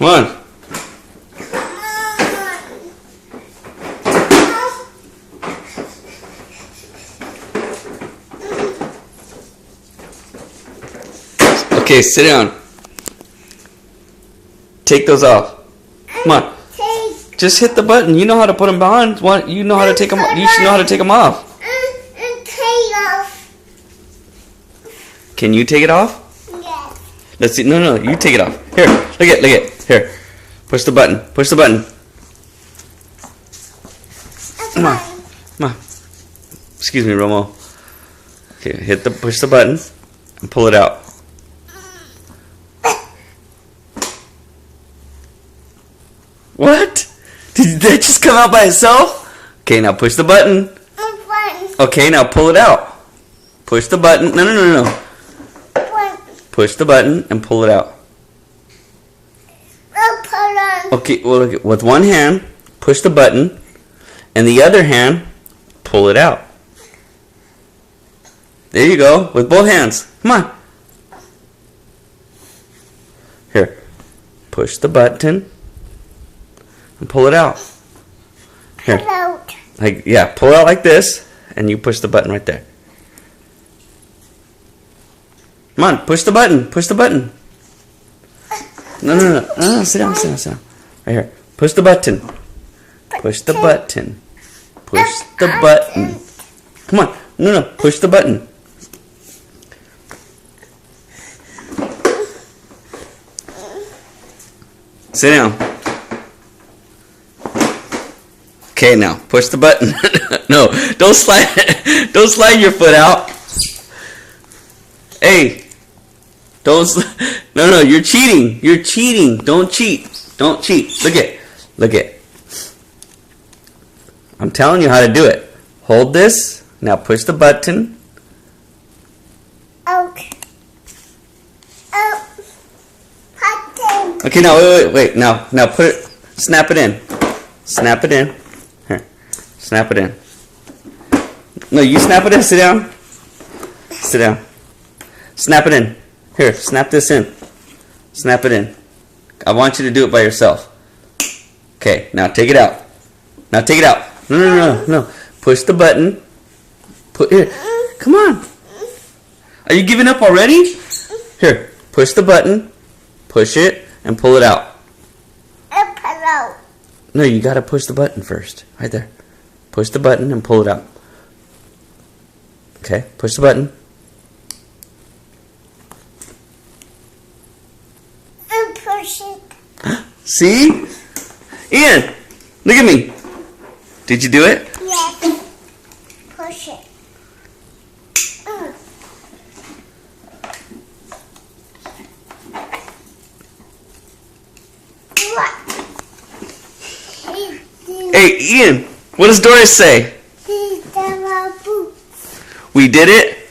Come on. Okay, sit down. Take those off. Come on. Just hit the button. You know how to put them on. You know how to take them. You should know how to take them off. Can you take it off? Yes. Let's see. No, you take it off. Here, look it. Here. Push the button. Push the button. Come on. Excuse me, Romo. Okay, push the button and pull it out. What? Did that just come out by itself? Okay, now push the button. Okay, now pull it out. Push the button. No. Push the button and pull it out. Okay, well, look, with one hand, push the button, and the other hand, pull it out. There you go, with both hands. Come on. Here, push the button and pull it out. Here, pull it out like this, and you push the button right there. Come on, push the button. Push the button. No. Sit down. Right here. Push the button. Push the button. Push the button. Come on. No. Push the button. Sit down. Okay, now push the button. No, don't slide your foot out. Hey. No, you're cheating. You're cheating. Don't cheat. Look it. I'm telling you how to do it. Hold this. Now push the button. Okay. Okay, now wait. Now put it. Snap it in. Snap it in. Here. Snap it in. No, you snap it in. Sit down. Snap it in. Here, snap this in. Snap it in. I want you to do it by yourself. Okay, now take it out. No. Push the button. Here. Come on. Are you giving up already? Here, push the button. Push it and pull it out. No, you gotta push the button first. Right there. Push the button and pull it out. Okay, push the button. See? Ian, look at me. Did you do it? Yes. Push it. Hey, Ian, what does Doris say? These are my boots. We did it?